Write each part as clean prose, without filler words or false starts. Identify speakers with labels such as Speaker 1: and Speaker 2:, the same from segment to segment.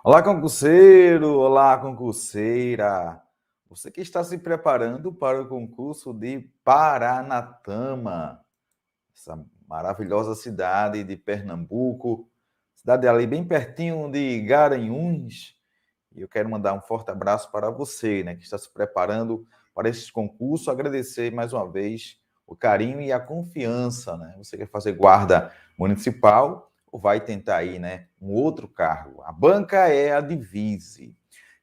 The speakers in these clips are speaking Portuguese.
Speaker 1: Olá, concurseiro! Olá, concurseira! Você que está se preparando para o concurso de Paranatama, essa maravilhosa cidade de Pernambuco, cidade ali bem pertinho de Garanhuns. E eu quero mandar um forte abraço para você, né, que está se preparando para esse concurso. Agradecer mais uma vez o carinho e a confiança, né? Você quer fazer guarda municipal ou vai tentar aí, né, um outro cargo? A banca é a divise.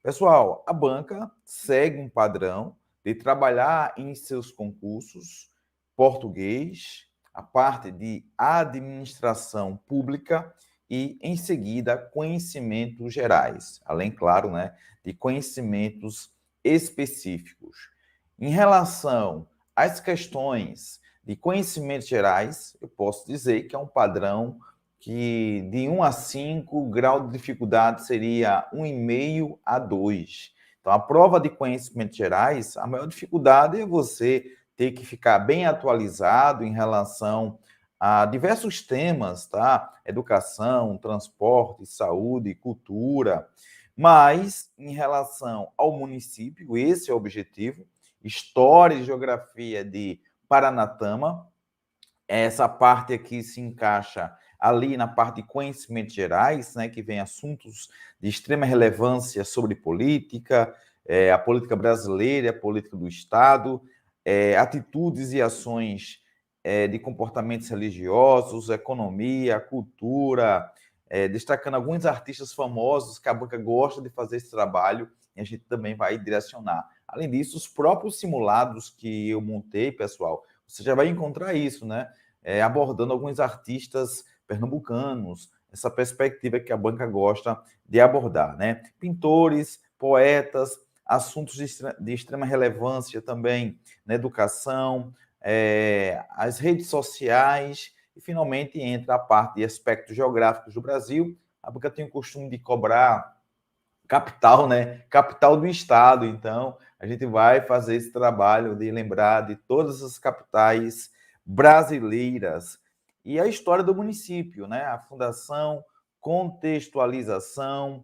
Speaker 1: Pessoal, a banca segue um padrão de trabalhar em seus concursos português, a parte de administração pública e, em seguida, conhecimentos gerais, além, claro, né, de conhecimentos específicos. Em relação às questões de conhecimentos gerais, eu posso dizer que é um padrão que de 1 a 5, o grau de dificuldade seria 1,5 a 2. Então, a prova de conhecimentos gerais, a maior dificuldade é você ter que ficar bem atualizado em relação a diversos temas, tá? Educação, transporte, saúde, cultura. Mas, em relação ao município, esse é o objetivo, história e geografia de Paranatama, essa parte aqui se encaixa ali na parte de conhecimentos gerais, né, que vem assuntos de extrema relevância sobre política, a política brasileira, a política do Estado, atitudes e ações de comportamentos religiosos, economia, cultura, destacando alguns artistas famosos que a banca gosta de fazer esse trabalho e a gente também vai direcionar. Além disso, os próprios simulados que eu montei, pessoal, você já vai encontrar isso, né? Abordando alguns artistas pernambucanos, essa perspectiva que a banca gosta de abordar, né? Pintores, poetas, assuntos de extrema relevância também na educação, as redes sociais, e finalmente entra a parte de aspectos geográficos do Brasil. A banca tem o costume de cobrar capital, né? Capital do estado. Então, a gente vai fazer esse trabalho de lembrar de todas as capitais brasileiras e a história do município, né? A fundação, contextualização,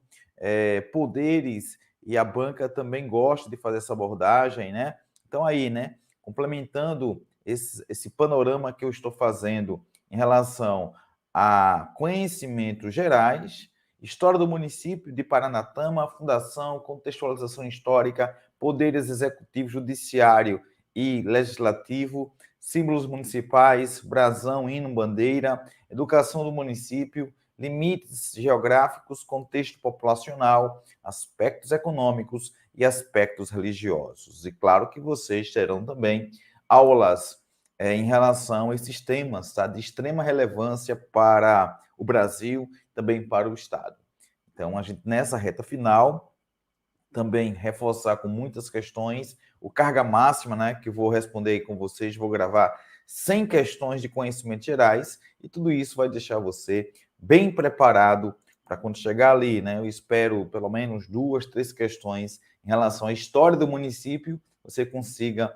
Speaker 1: poderes, e a banca também gosta de fazer essa abordagem, né? Então, aí, né? Complementando esse panorama que eu estou fazendo em relação a conhecimentos gerais, história do município de Paranatama, fundação, contextualização histórica, poderes executivo, judiciário e legislativo, símbolos municipais, brasão, hino, bandeira, educação do município, limites geográficos, contexto populacional, aspectos econômicos e aspectos religiosos. E claro que vocês terão também aulas em relação a esses temas, tá? De extrema relevância para o Brasil, também para o Estado. Então, a gente, nessa reta final, também reforçar com muitas questões, o carga máxima, né, que eu vou responder aí com vocês, vou gravar 100 questões de conhecimentos gerais, e tudo isso vai deixar você bem preparado para quando chegar ali, né, eu espero pelo menos 2, 3 questões em relação à história do município, você consiga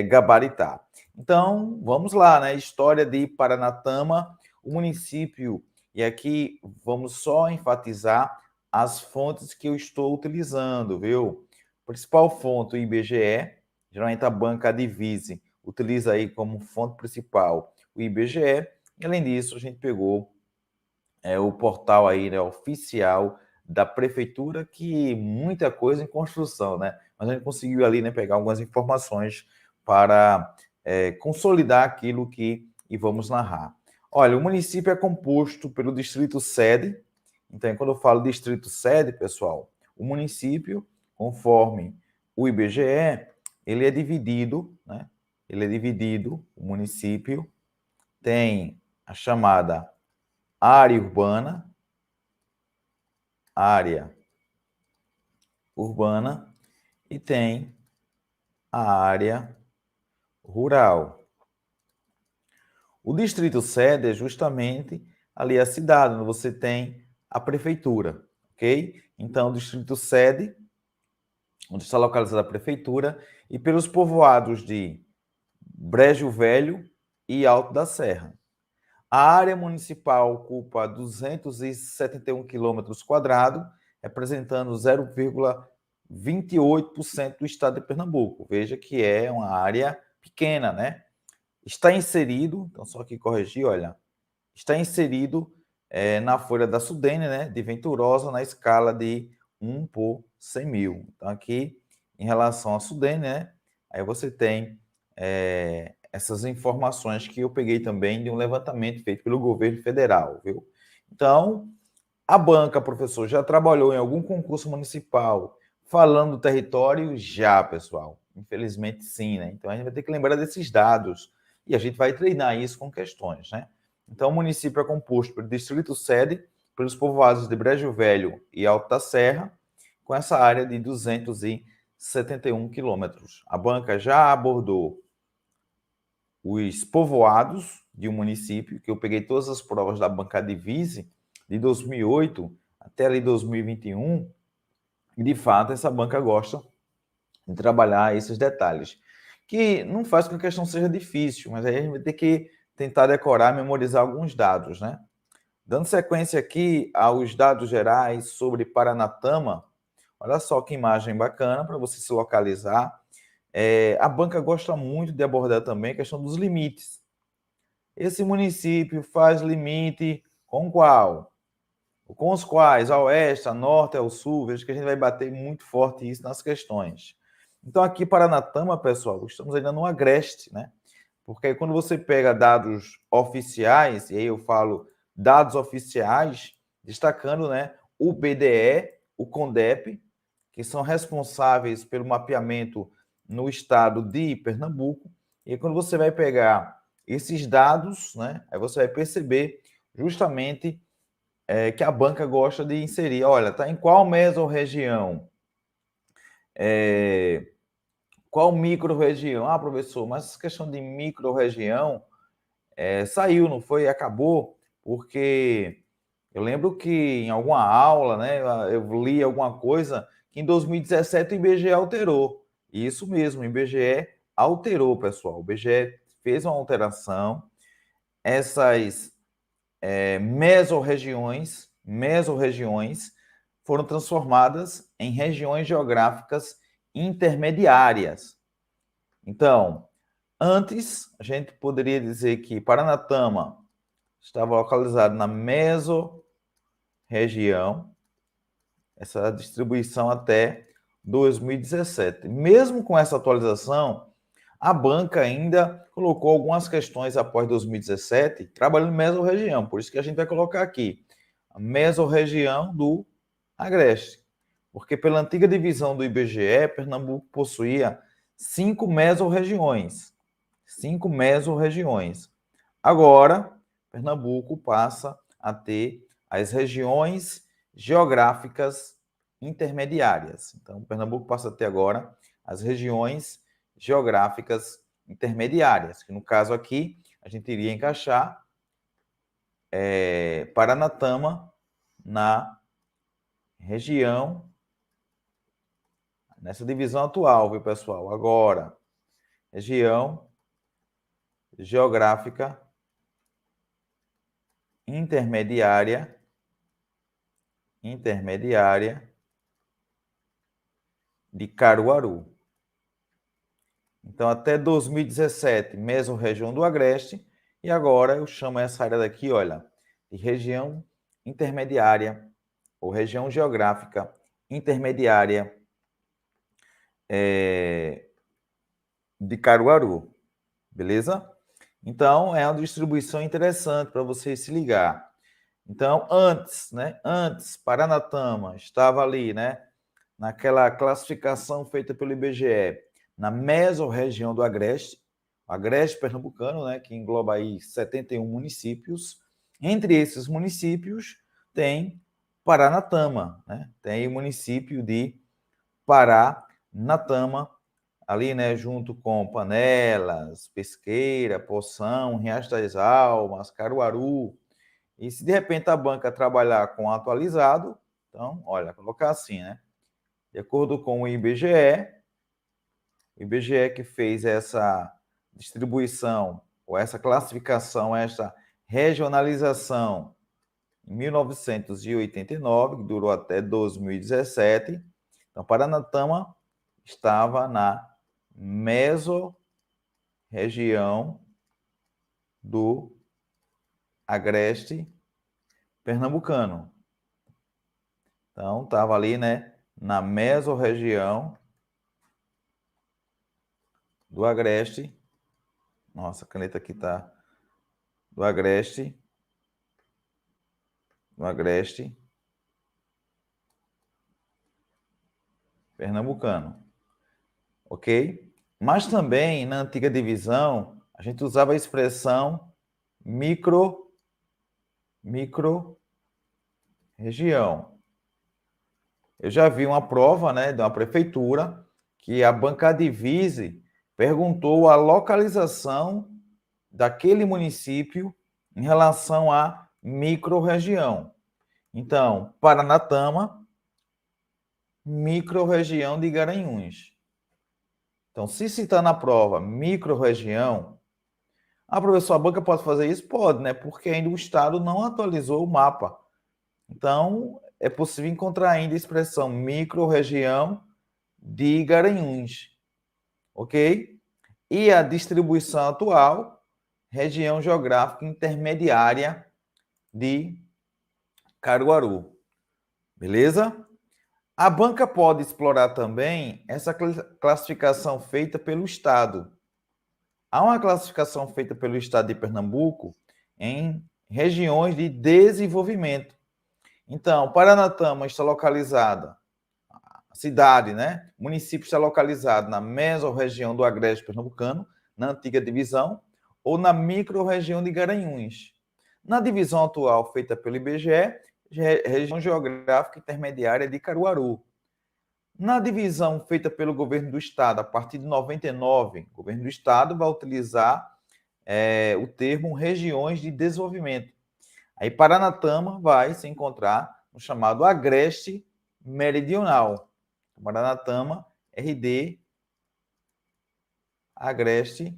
Speaker 1: gabaritar. Então, vamos lá, né, história de Paranatama, o município, e aqui vamos só enfatizar as fontes que eu estou utilizando, viu? Principal fonte, o IBGE, geralmente a banca Divise utiliza aí como fonte principal o IBGE, e além disso a gente pegou o portal aí, né, oficial da prefeitura, que muita coisa em construção, né? Mas a gente conseguiu ali, né, pegar algumas informações para consolidar aquilo que vamos narrar. Olha, o município é composto pelo distrito sede. Então, quando eu falo distrito sede, pessoal, o município, conforme o IBGE, ele é dividido, né? Ele é dividido, o município tem a chamada área urbana e tem a área rural. O distrito sede é justamente ali a cidade, onde você tem a prefeitura, ok? Então, o distrito sede, onde está localizada a prefeitura, e pelos povoados de Brejo Velho e Alto da Serra. A área municipal ocupa 271 quilômetros quadrados representando 0,28% do estado de Pernambuco. Veja que é uma área pequena, né? Está inserido, então só aqui corrigir, olha, está inserido na folha da Sudene, né, de Venturosa, na escala de 1 por 100 mil. Então, aqui, em relação à Sudene, né, aí você tem essas informações que eu peguei também de um levantamento feito pelo governo federal, viu? Então, a banca, professor, já trabalhou em algum concurso municipal falando do território? Já, pessoal. Infelizmente, sim, né? Então, a gente vai ter que lembrar desses dados e a gente vai treinar isso com questões, né? Então, o município é composto pelo distrito sede, pelos povoados de Brejo Velho e Alto da Serra, com essa área de 271 quilômetros. A banca já abordou os povoados de um município, que eu peguei todas as provas da banca Divise, de 2008 até ali 2021, e de fato essa banca gosta de trabalhar esses detalhes, que não faz com que a questão seja difícil, mas aí a gente vai ter que tentar decorar, memorizar alguns dados, né? Dando sequência aqui aos dados gerais sobre Paranatama, olha só que imagem bacana para você se localizar. A banca gosta muito de abordar também a questão dos limites. Esse município faz limite com qual? Com os quais? A oeste, a norte, ao sul. Veja que a gente vai bater muito forte isso nas questões. Então, aqui, Paranatama, pessoal, estamos ainda no agreste, né? Porque quando você pega dados oficiais, e aí eu falo dados oficiais, destacando, né, o BDE, o CONDEP, que são responsáveis pelo mapeamento no estado de Pernambuco. E quando você vai pegar esses dados, né, aí você vai perceber justamente que a banca gosta de inserir. Olha, está em qual mesorregião? Qual micro-região? Ah, professor, mas essa questão de micro-região saiu, não foi? Acabou, porque eu lembro que em alguma aula, né, eu li alguma coisa que em 2017 o IBGE alterou. Isso mesmo, o IBGE alterou, pessoal. O IBGE fez uma alteração. Essas mesorregiões foram transformadas em regiões geográficas intermediárias. Então, antes, a gente poderia dizer que Paranatama estava localizado na mesorregião, essa distribuição até 2017. Mesmo com essa atualização, a banca ainda colocou algumas questões após 2017, trabalhando em mesorregião, por isso que a gente vai colocar aqui a mesorregião do Agreste. Porque pela antiga divisão do IBGE, Pernambuco possuía 5 mesorregiões. 5 mesorregiões. Agora, Pernambuco passa a ter as regiões geográficas intermediárias. Então, Pernambuco passa a ter agora as regiões geográficas intermediárias, que no caso aqui a gente iria encaixar Paranatama na região, nessa divisão atual, viu, pessoal? Agora, região geográfica intermediária de Caruaru. Então, até 2017, mesorregião do Agreste, e agora eu chamo essa área daqui, olha, de região intermediária, ou região geográfica intermediária de Caruaru, beleza? Então, é uma distribuição interessante para você se ligar. Então, antes, Paranatama estava ali, né, naquela classificação feita pelo IBGE, na mesorregião do Agreste, Agreste pernambucano, né, que engloba aí 71 municípios. Entre esses municípios tem Paranatama, né? Tem o município de Paranatama, ali, né, junto com Panelas, Pesqueira, Poção, Riacho das Almas, Caruaru. E se de repente a banca trabalhar com atualizado, então, olha, colocar assim, né? De acordo com o IBGE que fez essa distribuição, ou essa classificação, essa regionalização em 1989, que durou até 2017. Então, Paranatama estava na mesorregião do agreste pernambucano. Então, estava ali, né, na mesorregião do agreste. Nossa, a caneta aqui tá do agreste pernambucano, ok? Mas também na antiga divisão a gente usava a expressão micro-região. Eu já vi uma prova, né, de uma prefeitura que a banca Divise perguntou a localização daquele município em relação à micro-região. Então, Paranatama, micro-região de Garanhuns. Então, se citar na prova micro-região, professor, a banca pode fazer isso? Pode, né? Porque ainda o Estado não atualizou o mapa. Então, é possível encontrar ainda a expressão micro-região de Garanhuns, ok? E a distribuição atual, região geográfica intermediária de Caruaru, beleza? A banca pode explorar também essa classificação feita pelo Estado. Há uma classificação feita pelo Estado de Pernambuco em regiões de desenvolvimento. Então, Paranatama está localizada, a cidade, né? O município está localizado na mesorregião do Agreste Pernambucano, na antiga divisão, ou na micro-região de Garanhuns. Na divisão atual feita pelo IBGE, região geográfica intermediária de Caruaru. Na divisão feita pelo governo do estado, a partir de 99, o governo do estado vai utilizar o termo regiões de desenvolvimento. Aí Paranatama vai se encontrar no chamado Agreste Meridional. Paranatama, RD, Agreste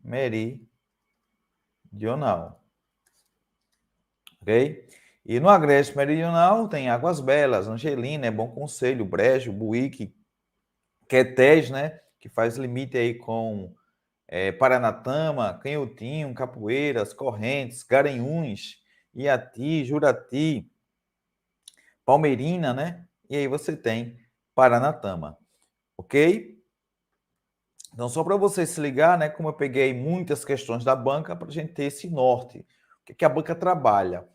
Speaker 1: Meridional. Ok? E no Agreste Meridional tem Águas Belas, Angelina, Bom Conselho, Brejo, Buíque, Quetés, né? Que faz limite aí com Paranatama, Canhotinho, Capoeiras, Correntes, Garanhuns, Iati, Jurati, Palmeirina, né? E aí você tem Paranatama, ok? Então, só para você se ligar, né? Como eu peguei muitas questões da banca para a gente ter esse norte. O que a banca trabalha?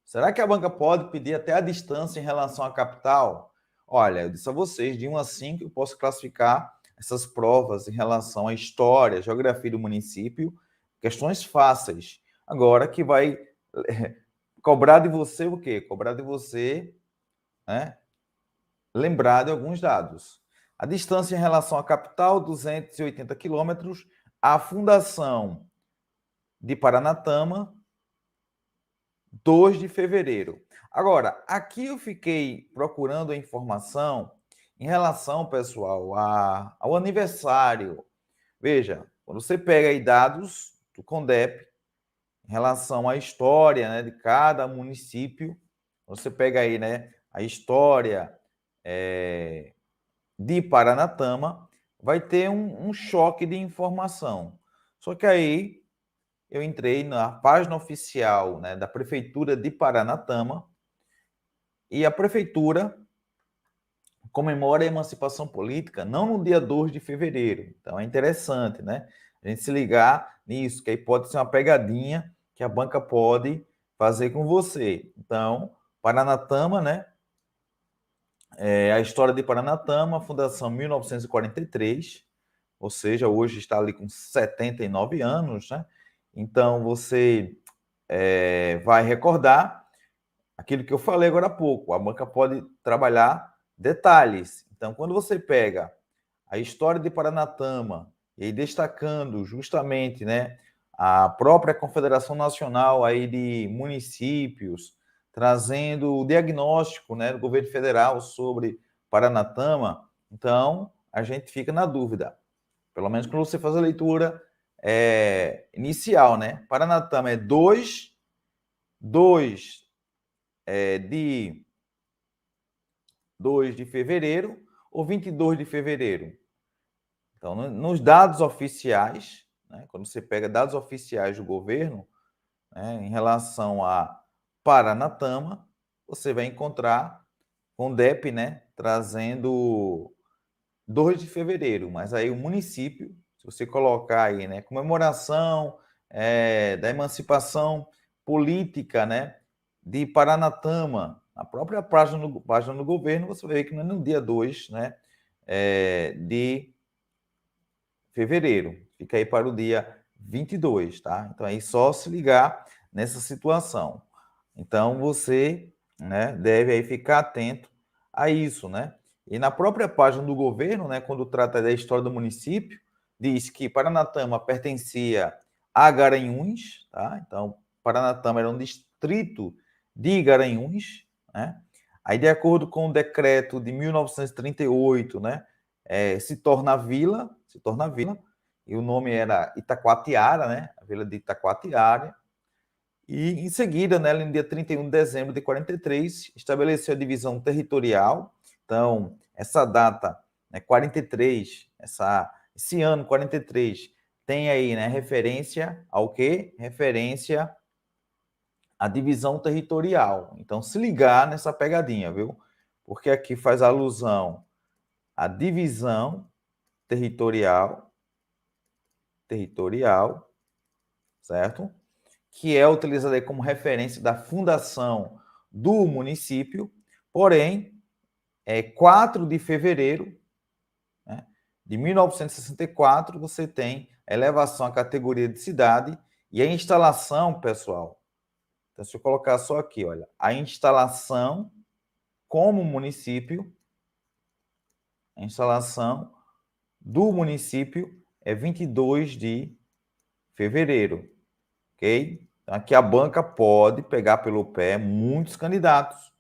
Speaker 1: Será que a banca pode pedir até a distância em relação à capital? Olha, eu disse a vocês, de 1 a 5, eu posso classificar essas provas em relação à história, geografia do município, questões fáceis. Agora que vai cobrar de você o quê? Cobrar de você, né, lembrar de alguns dados. A distância em relação à capital, 280 quilômetros. A fundação de Paranatama, 2 de fevereiro. Agora, aqui eu fiquei procurando a informação em relação, pessoal, ao aniversário. Veja, quando você pega aí dados do CONDEP em relação à história, né, de cada município, você pega aí, né, a história de Paranatama, vai ter um choque de informação. Só que aí eu entrei na página oficial, né, da Prefeitura de Paranatama e a Prefeitura comemora a emancipação política não no dia 2 de fevereiro. Então é interessante, né? A gente se ligar nisso, que aí pode ser uma pegadinha que a banca pode fazer com você. Então, Paranatama, né? A história de Paranatama, fundação 1943, ou seja, hoje está ali com 79 anos, né? Então, você vai recordar aquilo que eu falei agora há pouco. A banca pode trabalhar detalhes. Então, quando você pega a história de Paranatama e aí destacando justamente, né, a própria Confederação Nacional aí de Municípios, trazendo o diagnóstico, né, do governo federal sobre Paranatama, então a gente fica na dúvida. Pelo menos quando você faz a leitura inicial, né? Paranatama é 2 2 de fevereiro ou 22 de fevereiro. Então, nos dados oficiais, né, quando você pega dados oficiais do governo, né, em relação a Paranatama, você vai encontrar com o DEP, né, trazendo 2 de fevereiro, mas aí o município, se você colocar aí, né, comemoração da emancipação política, né, de Paranatama, a própria página do governo, você vai ver que não é no dia 2, né, de fevereiro, fica aí para o dia 22, tá? Então aí só se ligar nessa situação. Então você, né, deve aí ficar atento a isso, né? E na própria página do governo, né, quando trata da história do município, diz que Paranatama pertencia a Garanhuns, tá? Então Paranatama era um distrito de Garanhuns, né? Aí de acordo com o decreto de 1938, né, se torna vila, e o nome era Itacoatiara, né? A vila de Itacoatiara. E em seguida, né, no dia 31 de dezembro de 43, estabeleceu a divisão territorial. Então, essa data, né, 43, esse ano 43, tem aí, né, referência ao quê? Referência à divisão territorial. Então, se ligar nessa pegadinha, viu? Porque aqui faz alusão à divisão territorial, certo? Que é utilizada como referência da fundação do município, porém, 4 de fevereiro, né, de 1964, você tem a elevação à categoria de cidade e a instalação, pessoal. Então, se eu colocar só aqui, olha, a instalação como município, a instalação do município é 22 de fevereiro, ok? Então, aqui a banca pode pegar pelo pé muitos candidatos,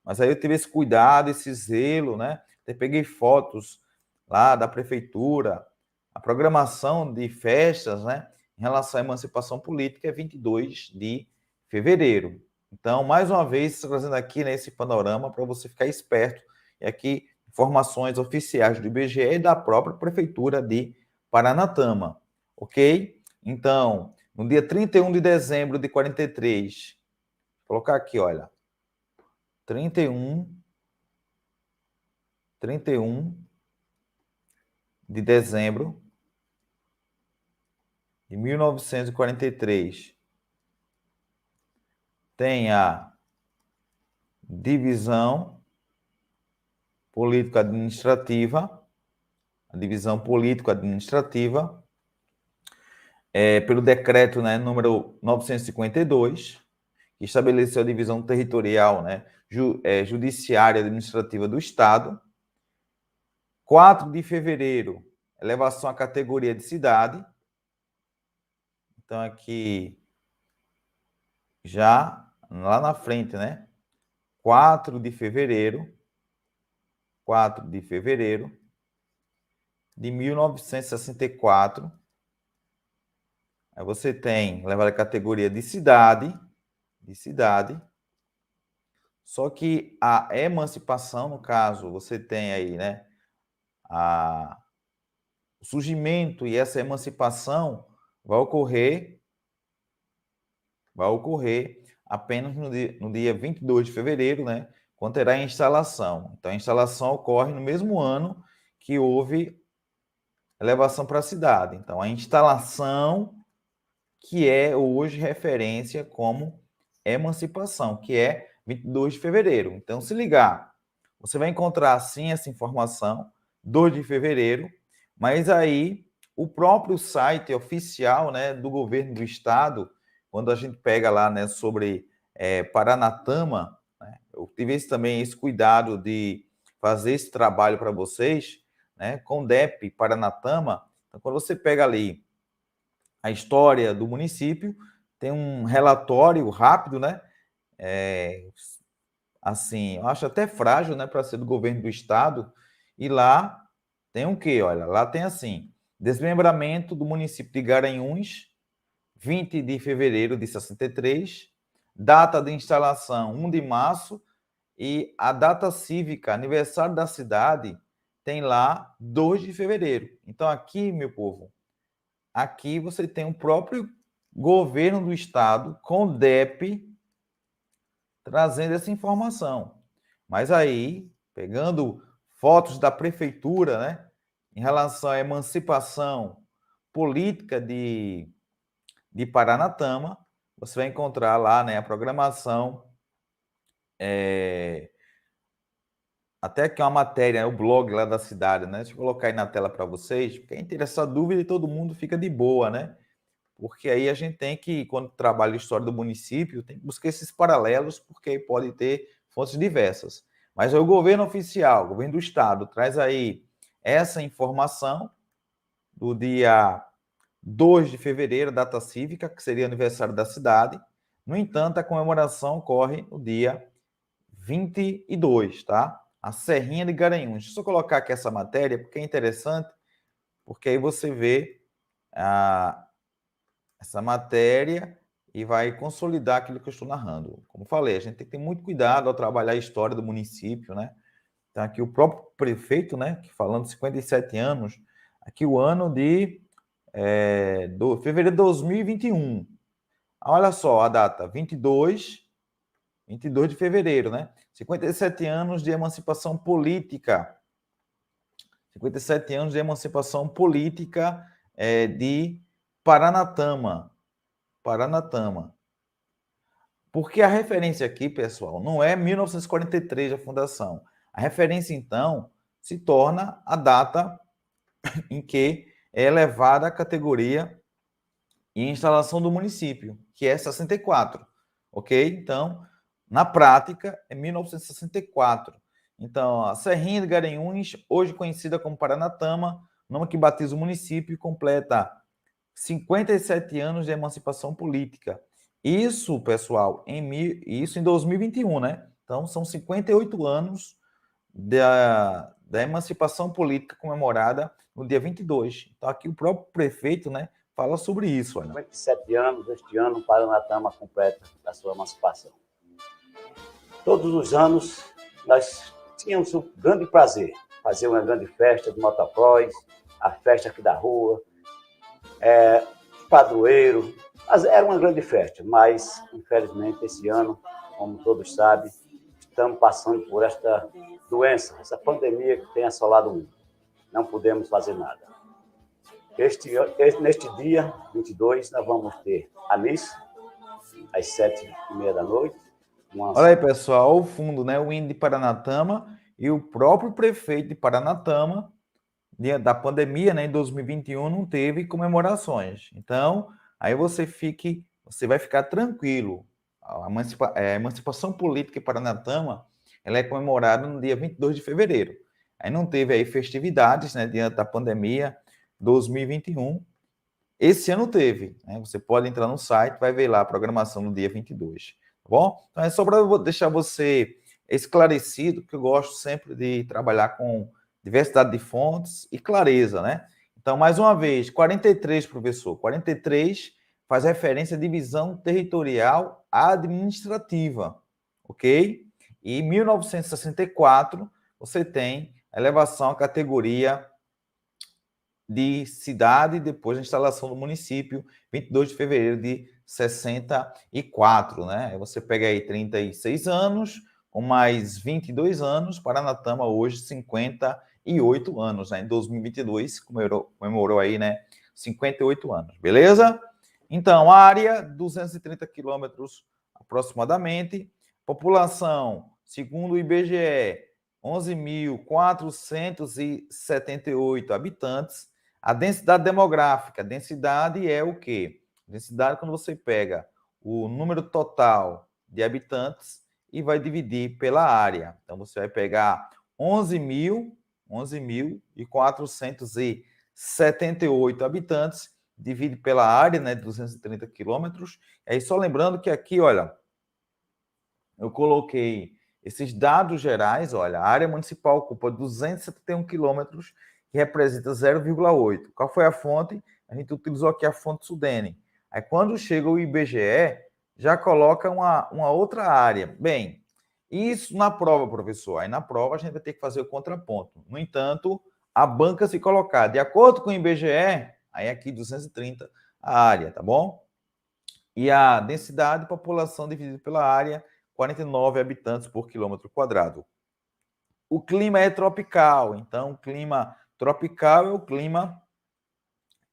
Speaker 1: mas aí eu tive esse cuidado, esse zelo, né? Eu peguei fotos lá da prefeitura, a programação de festas, né? Em relação à emancipação política é 22 de fevereiro. Então, mais uma vez, trazendo aqui nesse panorama para você ficar esperto, e aqui informações oficiais do IBGE e da própria prefeitura de Paranatama, ok? Então, no dia 31 de dezembro de 43, vou colocar aqui, olha, 31 de dezembro de 1943, tem a divisão político-administrativa, pelo decreto, né, número 952, que estabeleceu a divisão territorial, né, judiciária e administrativa do Estado. 4 de fevereiro, elevação à categoria de cidade. Então, aqui, já lá na frente, né? 4 de fevereiro de 1964. Aí você tem levar a categoria de cidade. Só que a emancipação, no caso, você tem aí, né? O surgimento e essa emancipação vai ocorrer apenas no dia 22 de fevereiro, né, quando terá a instalação. Então, a instalação ocorre no mesmo ano que houve elevação para a cidade. Então, a instalação que é hoje referência como emancipação, que é 22 de fevereiro. Então, se ligar, você vai encontrar, sim, essa informação, 2 de fevereiro, mas aí o próprio site oficial, né, do governo do estado, quando a gente pega lá, né, sobre Paranatama, né, eu tive esse cuidado de fazer esse trabalho para vocês, né, com o DEP Paranatama. Então, quando você pega ali a história do município, tem um relatório rápido, né, assim, eu acho até frágil, né, para ser do governo do estado, e lá tem o quê? Olha, lá tem assim, desmembramento do município de Garanhuns, 20 de fevereiro de 63, data de instalação 1 de março e a data cívica, aniversário da cidade, tem lá 2 de fevereiro. Então aqui, meu povo, aqui você tem o próprio governo do estado com o DEP trazendo essa informação. Mas aí, pegando fotos da prefeitura, né, em relação à emancipação política de Paranatama, você vai encontrar lá, né, a programação, até aqui uma matéria, o blog lá da cidade, né? Deixa eu colocar aí na tela para vocês, porque quem ter essa dúvida e todo mundo fica de boa, né? Porque aí a gente tem que, quando trabalha a história do município, tem que buscar esses paralelos, porque aí pode ter fontes diversas. Mas o governo oficial, o governo do estado, traz aí essa informação do dia 2 de fevereiro, data cívica, que seria aniversário da cidade. No entanto, a comemoração ocorre no dia 22, tá? A Serrinha de Garanhuns. Deixa eu só colocar aqui essa matéria, porque é interessante, porque aí você vê essa matéria e vai consolidar aquilo que eu estou narrando. Como falei, a gente tem que ter muito cuidado ao trabalhar a história do município, né? Então, aqui o próprio prefeito, né, que falando de 57 anos, aqui o ano de fevereiro de 2021. Olha só a data, 22 de fevereiro, né? 57 anos de emancipação política. 57 anos de emancipação política de Paranatama. Paranatama. Porque a referência aqui, pessoal, não é 1943 a fundação. A referência, então, se torna a data em que é elevada a categoria e instalação do município, que é 64, ok? Então, na prática, é 1964. Então, a Serrinha de Garanhuns, hoje conhecida como Paranatama, nome que batiza o município e completa 57 anos de emancipação política. Isso, pessoal, isso em 2021, né? Então, são 58 anos da emancipação política comemorada no dia 22. Então, aqui o próprio prefeito, né, fala sobre isso. Olha.
Speaker 2: 57 anos, este ano, o Paranatama completa a sua emancipação. Todos os anos, nós tínhamos um grande prazer, fazer uma grande festa de motocross, a festa aqui da rua, padroeiro, mas era uma grande festa, mas, infelizmente, esse ano, como todos sabem, estamos passando por esta doença, essa pandemia que tem assolado o mundo. Não podemos fazer nada. Neste dia, 22, nós vamos ter a missa, às 7h30 da noite.
Speaker 1: Olha aí, pessoal, ao fundo, né, o hino de Paranatama e o próprio prefeito de Paranatama, da pandemia, né, em 2021, não teve comemorações. Então, aí você vai ficar tranquilo. A emancipação política em Paranatama, ela é comemorada no dia 22 de fevereiro. Aí não teve aí festividades, né, diante da pandemia 2021. Esse ano teve, né? Você pode entrar no site, vai ver lá a programação no dia 22, tá bom? Então é só para deixar você esclarecido, que eu gosto sempre de trabalhar com diversidade de fontes e clareza, né? Então, mais uma vez, 43, professor. 43 faz referência à divisão territorial administrativa, ok? E em 1964, você tem a elevação à categoria de cidade depois da instalação do município, 22 de fevereiro de 64, né? Aí você pega aí 36 anos, com mais 22 anos, Paranatama hoje 58 anos, né? Em 2022 comemorou aí, né, 58 anos, beleza? Então, área, 230 quilômetros aproximadamente, população, segundo o IBGE, 11.478 habitantes. A densidade demográfica, densidade é o quê? Densidade quando você pega o número total de habitantes e vai dividir pela área. Então, você vai pegar 11.478 habitantes, divide pela área, né, 230 quilômetros. E aí, só lembrando que aqui, olha, eu coloquei esses dados gerais, olha, a área municipal ocupa 271 quilômetros, que representa 0,8. Qual foi a fonte? A gente utilizou aqui a fonte Sudene. Aí, quando chega o IBGE, já coloca uma outra área. Bem, isso na prova, professor. Aí na prova a gente vai ter que fazer o contraponto. No entanto, a banca se colocar de acordo com o IBGE, aí aqui 230 a área, tá bom? E a densidade de população dividida pela área, 49 habitantes por quilômetro quadrado. O clima é tropical, então o clima tropical é o clima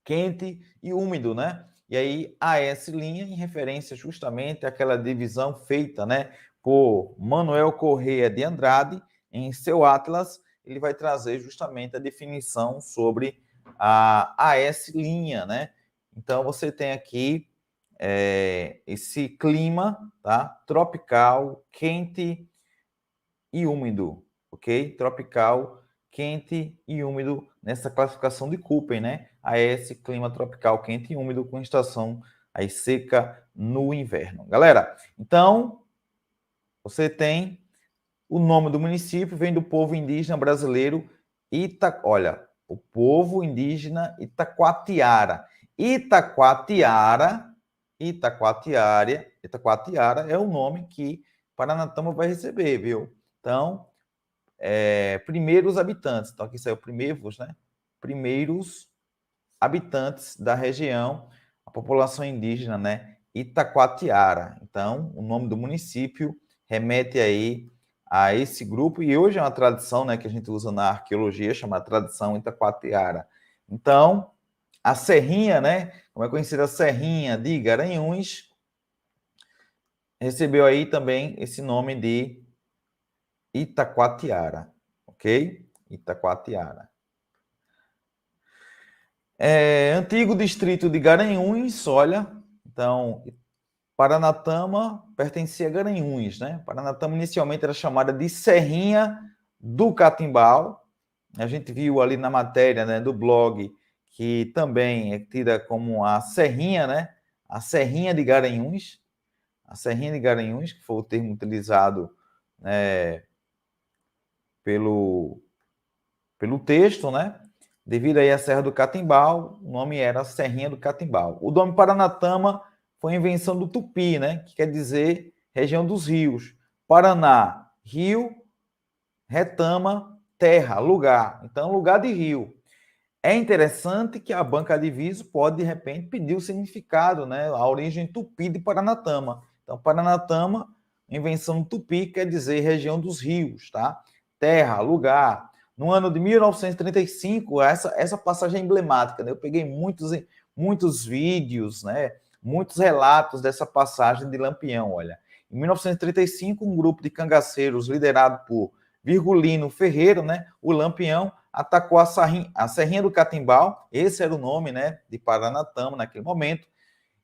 Speaker 1: quente e úmido, né? E aí a S' em referência justamente àquela divisão feita, né, por Manuel Corrêa de Andrade em seu Atlas, ele vai trazer justamente a definição sobre a S', né? Então você tem aqui esse clima, tá? Tropical, quente e úmido, ok? Tropical, quente e úmido nessa classificação de Köppen, né? A esse clima tropical quente e úmido com estação aí seca no inverno. Galera, então você tem o nome do município, vem do povo indígena brasileiro olha, o povo indígena Itacoatiara. Itacoatiara é o nome que Paranatama vai receber, viu? Então, primeiros habitantes. Então, aqui saiu primeiros, né? Primeiros habitantes da região, a população indígena, né? Itacoatiara. Então, o nome do município remete aí a esse grupo, e hoje é uma tradição, né, que a gente usa na arqueologia, chamada tradição Itacoatiara. Então, a Serrinha, né, como é conhecida a Serrinha de Garanhuns, recebeu aí também esse nome de Itacoatiara, ok? Itacoatiara. Antigo distrito de Garanhuns, olha, então, Paranatama pertencia a Garanhuns, né? Paranatama inicialmente era chamada de Serrinha do Catimbau. A gente viu ali na matéria, né, do blog, que também é tida como a Serrinha, né? A Serrinha de Garanhuns. A Serrinha de Garanhuns, que foi o termo utilizado, né, pelo texto, né? Devido aí à Serra do Catimbau, o nome era Serrinha do Catimbau. O nome Paranatama foi invenção do Tupi, né? Que quer dizer região dos rios. Paraná, rio, retama, terra, lugar. Então, lugar de rio. É interessante que a banca de aviso pode, de repente, pedir o significado, né? A origem tupi de Paranatama. Então, Paranatama, invenção do Tupi, quer dizer região dos rios, tá? Terra, lugar. No ano de 1935, essa passagem é emblemática, né? Eu peguei muitos vídeos, né? Muitos relatos dessa passagem de Lampião, olha. Em 1935, um grupo de cangaceiros liderado por Virgulino Ferreira, né? O Lampião, atacou a Serrinha do Catimbau, esse era o nome, né, de Paranatama naquele momento,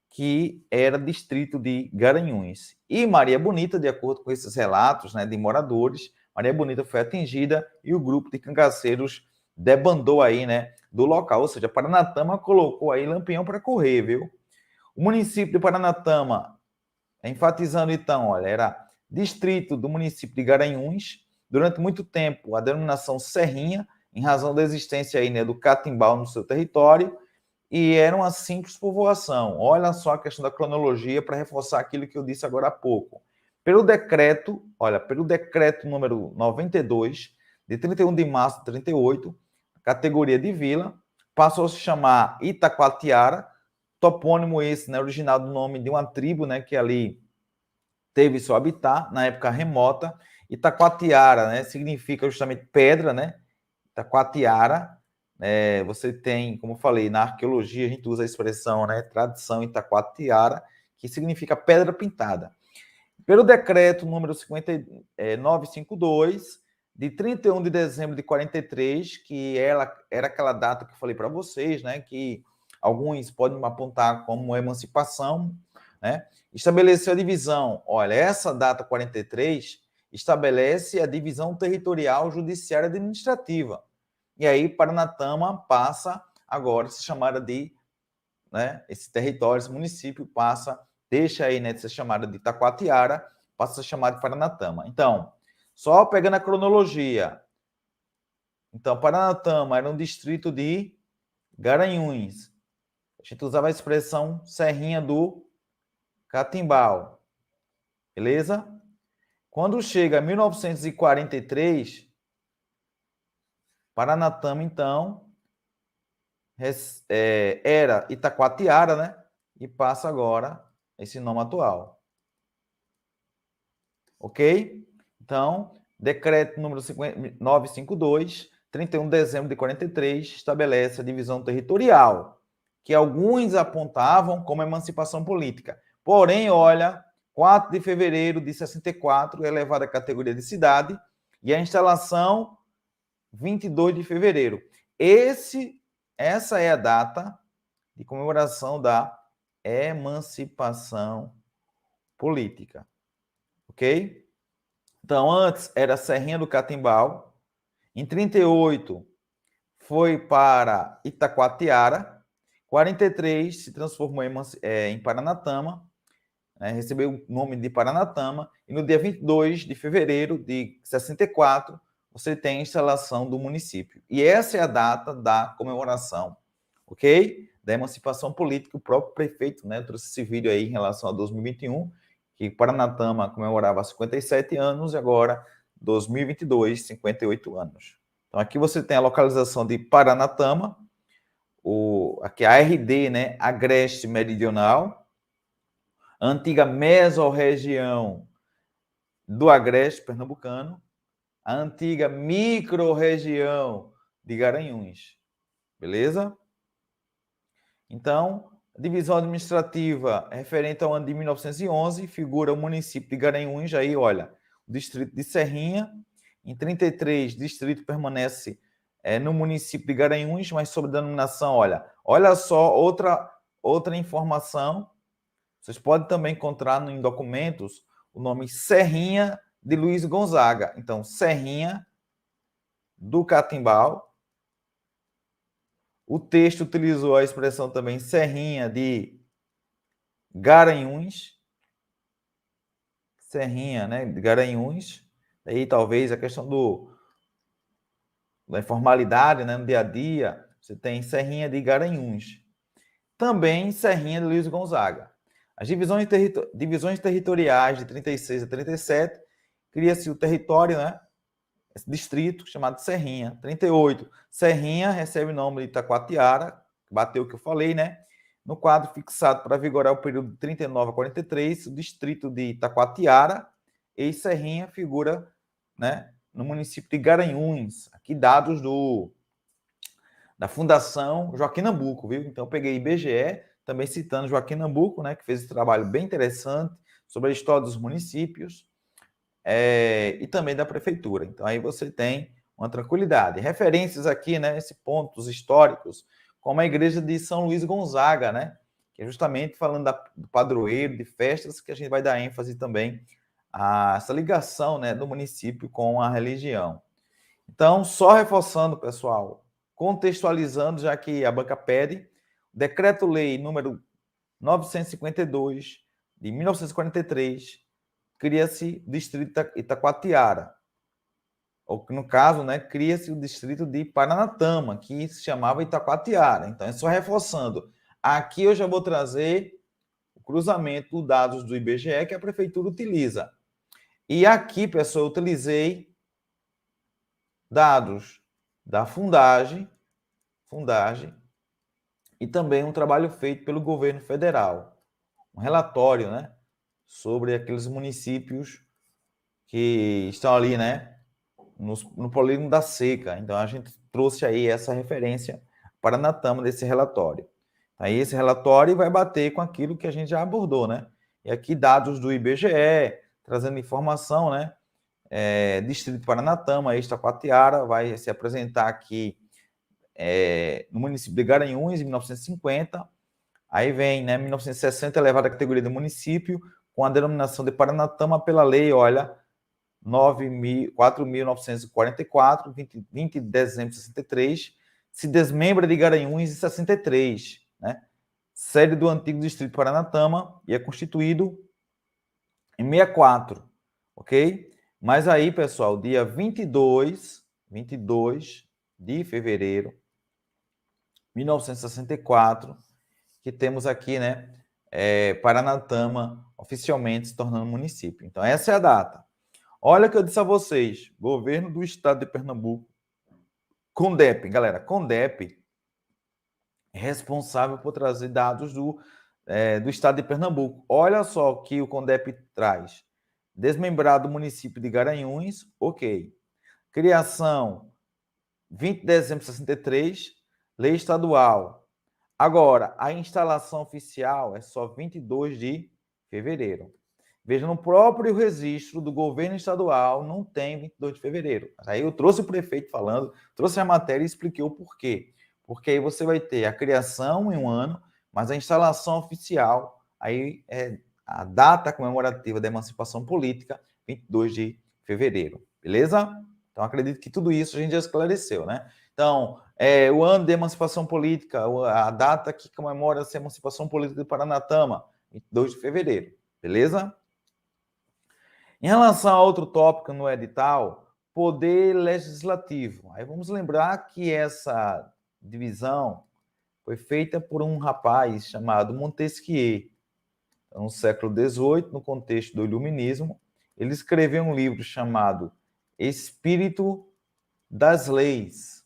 Speaker 1: que era distrito de Garanhuns. E Maria Bonita, de acordo com esses relatos, né, de moradores, Maria Bonita foi atingida e o grupo de cangaceiros debandou aí, né, do local, ou seja, Paranatama colocou aí Lampião para correr, viu? O município de Paranatama, enfatizando então, olha, era distrito do município de Garanhuns, durante muito tempo a denominação Serrinha, em razão da existência aí, né, do catimbau no seu território, e era uma simples povoação. Olha só a questão da cronologia para reforçar aquilo que eu disse agora há pouco. Pelo decreto número 92, de 31 de março de 38, categoria de vila, passou a se chamar Itacoatiara, topônimo esse, né, original do nome de uma tribo, né, que ali teve seu habitat na época remota. Itacoatiara, né, significa justamente pedra, né? Itacoatiara, você tem, como eu falei, na arqueologia a gente usa a expressão, né, tradição Itacoatiara, que significa pedra pintada. Pelo decreto número 5952, de 31 de dezembro de 43, que era aquela data que eu falei para vocês, né, que alguns podem apontar como emancipação, né, estabeleceu a divisão. Olha, essa data 43 estabelece a divisão territorial judiciária administrativa. E aí, Paranatama passa agora a ser chamada de, né, esse território, esse município passa, deixa aí, né, de ser chamada de Itacoatiara, passa a ser chamada de Paranatama. Então, só pegando a cronologia. Então, Paranatama era um distrito de Garanhuns. A gente usava a expressão Serrinha do Catimbau. Beleza? Quando chega a 1943, Paranatama, então, era Itacoatiara, né? E passa agora esse nome atual. Ok? Então, decreto número 952, 31 de dezembro de 43, estabelece a divisão territorial, que alguns apontavam como emancipação política. Porém, olha, 4 de fevereiro de 64 é elevada à categoria de cidade e a instalação 22 de fevereiro. Essa é a data de comemoração da emancipação política. Ok? Então, antes era Serrinha do Catimbau. Em 38, foi para Itacoatiara. 43 se transformou em Paranatama, né, recebeu o nome de Paranatama. E no dia 22 de fevereiro de 64, você tem a instalação do município. E essa é a data da comemoração, ok? Da emancipação política. O próprio prefeito, né, trouxe esse vídeo aí em relação a 2021, que Paranatama comemorava 57 anos e agora 2022, 58 anos. Então aqui você tem a localização de Paranatama, aqui a RD, né, Agreste Meridional, a antiga mesorregião do Agreste Pernambucano, a antiga microrregião de Garanhuns. Beleza? Então, a divisão administrativa referente ao ano de 1911 figura o município de Garanhuns, aí, olha, o distrito de Serrinha. Em 33, o distrito permanece no município de Garanhuns, mas sob denominação, olha só, outra informação. Vocês podem também encontrar em documentos o nome Serrinha de Luiz Gonzaga. Então, Serrinha do Catimbau. O texto utilizou a expressão também Serrinha de Garanhuns. Serrinha, né, de Garanhuns. Aí talvez a questão da informalidade, né, no dia a dia, você tem Serrinha de Garanhuns. Também Serrinha de Luiz Gonzaga. As divisões territoriais de 36 a 37, cria-se o território, né? Esse distrito chamado Serrinha. 38, Serrinha recebe o nome de Itacoatiara, bateu o que eu falei, né? No quadro fixado para vigorar o período de 39 a 43, o distrito de Itacoatiara e Serrinha figura, né, no município de Garanhuns. Aqui dados da Fundação Joaquim Nabuco, viu? Então eu peguei IBGE, também citando Joaquim Nabuco, né, que fez esse trabalho bem interessante sobre a história dos municípios e também da prefeitura. Então aí você tem uma tranquilidade. Referências aqui, né, esses pontos históricos, como a igreja de São Luís Gonzaga, né, que é justamente falando do padroeiro, de festas, que a gente vai dar ênfase também a essa ligação, né, do município com a religião. Então, só reforçando, pessoal, contextualizando, já que a banca pede, Decreto-Lei número 952, de 1943, cria-se o distrito Itacoatiara. Ou, no caso, né, cria-se o distrito de Paranatama, que se chamava Itacoatiara. Então, é só reforçando. Aqui eu já vou trazer o cruzamento dos dados do IBGE que a prefeitura utiliza. E aqui, pessoal, eu utilizei dados da Fundagem e também um trabalho feito pelo governo federal, um relatório, né, sobre aqueles municípios que estão ali, né, no polígono da seca. Então a gente trouxe aí essa referência para a Natama desse relatório. Aí esse relatório vai bater com aquilo que a gente já abordou, né? E aqui dados do IBGE, trazendo informação, né? Distrito Paranatama, Itacoatiara, vai se apresentar aqui no município de Garanhuns, em 1950. Aí vem, né, 1960, elevada à categoria de município, com a denominação de Paranatama pela lei, olha, 4.944, 20 de dezembro de 63, se desmembra de Garanhuns em 63, né? Sede do antigo distrito Paranatama, e é constituído em 64, ok? Mas aí, pessoal, dia 22 de fevereiro de 1964, que temos aqui, né, Paranatama oficialmente se tornando município. Então, essa é a data. Olha o que eu disse a vocês. Governo do Estado de Pernambuco, CONDEP, galera, CONDEP é responsável por trazer dados do Estado de Pernambuco. Olha só o que o CONDEP traz. Desmembrado o município de Garanhuns, ok. Criação, 20 de dezembro de 63, lei estadual. Agora, a instalação oficial é só 22 de fevereiro. Veja, no próprio registro do governo estadual não tem 22 de fevereiro. Aí eu trouxe o prefeito falando, trouxe a matéria e expliquei o porquê. Porque aí você vai ter a criação em um ano, mas a instalação oficial, aí é a data comemorativa da emancipação política, 22 de fevereiro. Beleza? Então, acredito que tudo isso a gente já esclareceu, né? Então, o ano de emancipação política, a data que comemora essa emancipação política do Paranatama, 22 de fevereiro. Beleza? Em relação a outro tópico no edital, poder legislativo. Aí vamos lembrar que essa divisão foi feita por um rapaz chamado Montesquieu. Então, no século XVIII, no contexto do iluminismo, ele escreveu um livro chamado Espírito das Leis.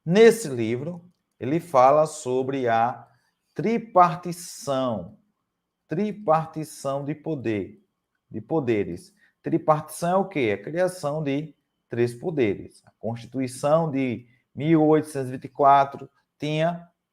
Speaker 1: Nesse livro, ele fala sobre a tripartição de poderes. Tripartição é o quê? A criação de 3 poderes. A Constituição de 1824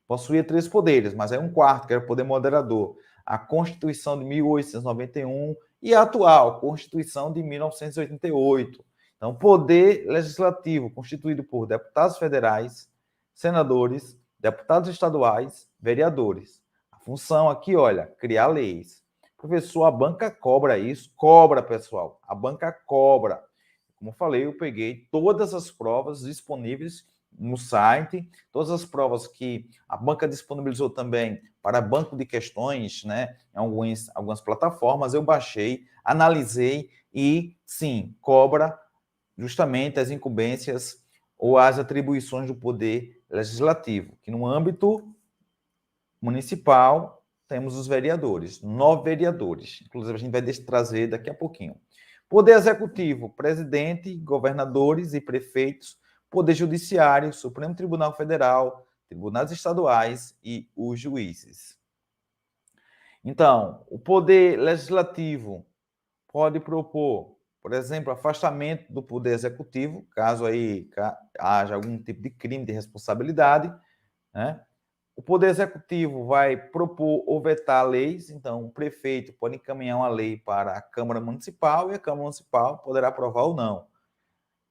Speaker 1: possuía 3 poderes, mas aí um quarto, que era o poder moderador. A Constituição de 1891 e a atual Constituição de 1988. Então, poder legislativo constituído por deputados federais, senadores, deputados estaduais, vereadores. A função aqui, olha, criar leis. Professor, a banca cobra isso? Cobra, pessoal. A banca cobra. Como eu falei, eu peguei todas as provas disponíveis no site, todas as provas que a banca disponibilizou também para banco de questões, né, em algumas plataformas, eu baixei, analisei e, sim, cobra justamente as incumbências ou as atribuições do poder legislativo, que no âmbito municipal temos os vereadores, 9 vereadores, inclusive a gente vai trazer daqui a pouquinho. Poder executivo, presidente, governadores e prefeitos, poder judiciário, Supremo Tribunal Federal, tribunais estaduais e os juízes. Então, o poder legislativo pode propor, por exemplo, afastamento do poder executivo, caso aí haja algum tipo de crime de responsabilidade, né? O Poder Executivo vai propor ou vetar leis, então o prefeito pode encaminhar uma lei para a Câmara Municipal e a Câmara Municipal poderá aprovar ou não.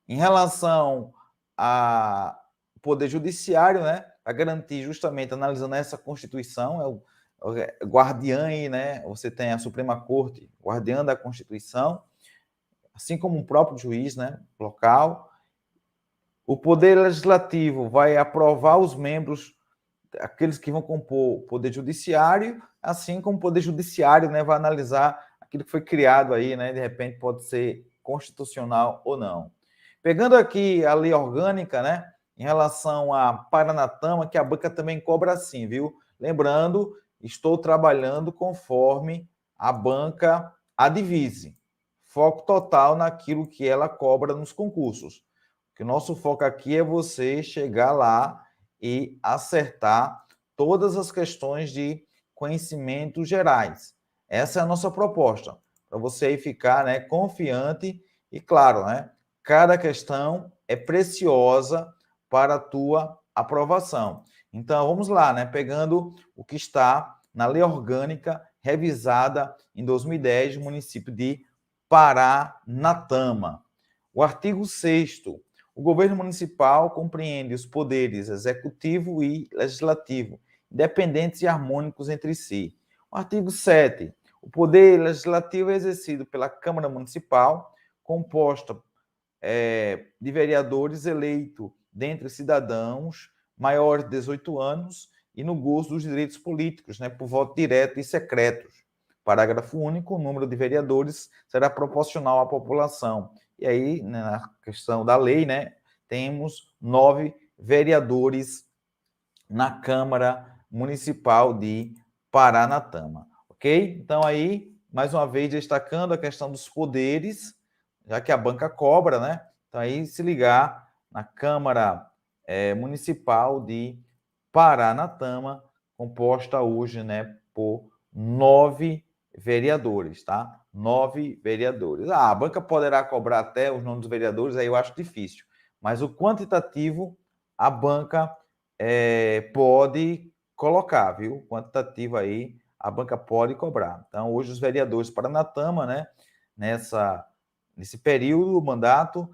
Speaker 1: Em relação ao Poder Judiciário, né, para garantir justamente, analisando essa Constituição, é o guardiã aí, né, você tem a Suprema Corte, guardiã da Constituição, assim como o próprio juiz, né, local. O Poder Legislativo vai aprovar os membros, aqueles que vão compor o Poder Judiciário, assim como o Poder Judiciário, né, vai analisar aquilo que foi criado aí, né, de repente pode ser constitucional ou não. Pegando aqui a lei orgânica, né, em relação a Paranatama, que a banca também cobra assim, viu? Lembrando, estou trabalhando conforme a banca a divise. Foco total naquilo que ela cobra nos concursos. Que o nosso foco aqui é você chegar lá e acertar todas as questões de conhecimentos gerais. Essa é a nossa proposta, para você aí ficar, né, confiante e, claro, né, cada questão é preciosa para a tua aprovação. Então, vamos lá, né, pegando o que está na Lei Orgânica revisada em 2010 do município de Paranatama. O artigo 6º, o governo municipal compreende os poderes executivo e legislativo, independentes e harmônicos entre si. O artigo 7º, o poder legislativo é exercido pela Câmara Municipal, composta de vereadores eleitos dentre cidadãos maiores de 18 anos e no gozo dos direitos políticos, né, por voto direto e secreto. Parágrafo único, o número de vereadores será proporcional à população. E aí, na questão da lei, né, temos 9 vereadores na Câmara Municipal de Paranatama, ok? Então aí, mais uma vez, destacando a questão dos poderes, já que a banca cobra, né? Então aí, se ligar na Câmara Municipal de Paranatama, composta hoje, né, por 9 vereadores, tá? 9 vereadores. A banca poderá cobrar até os nomes dos vereadores, aí eu acho difícil. Mas o quantitativo, a banca pode colocar, viu? O quantitativo aí, a banca pode cobrar. Então, hoje os vereadores de Paranatama, né, nesse período, o mandato,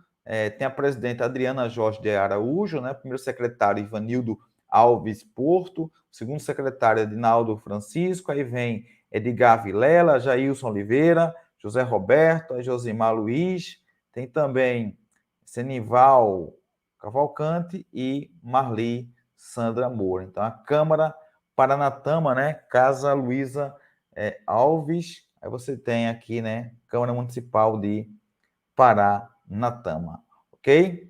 Speaker 1: tem a presidenta Adriana Jorge de Araújo, né, primeiro secretário Ivanildo Alves Porto, segundo secretário Edinaldo Francisco, aí vem Edgar Vilela, Jailson Oliveira, José Roberto, Josimar Luiz, tem também Senival Cavalcante e Marli Sandra Moura. Então, a Câmara Paranatama, né, Casa Luísa Alves, aí você tem aqui, né, Câmara Municipal de Paranatama, ok?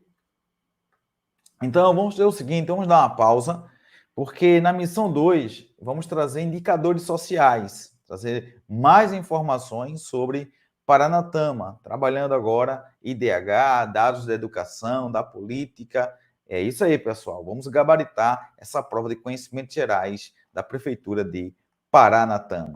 Speaker 1: Então, vamos fazer o seguinte, vamos dar uma pausa, porque na missão 2, vamos trazer indicadores sociais, trazer mais informações sobre Paranatama, trabalhando agora IDH, dados da educação, da política. É isso aí, pessoal. Vamos gabaritar essa prova de conhecimentos gerais da Prefeitura de Paranatama.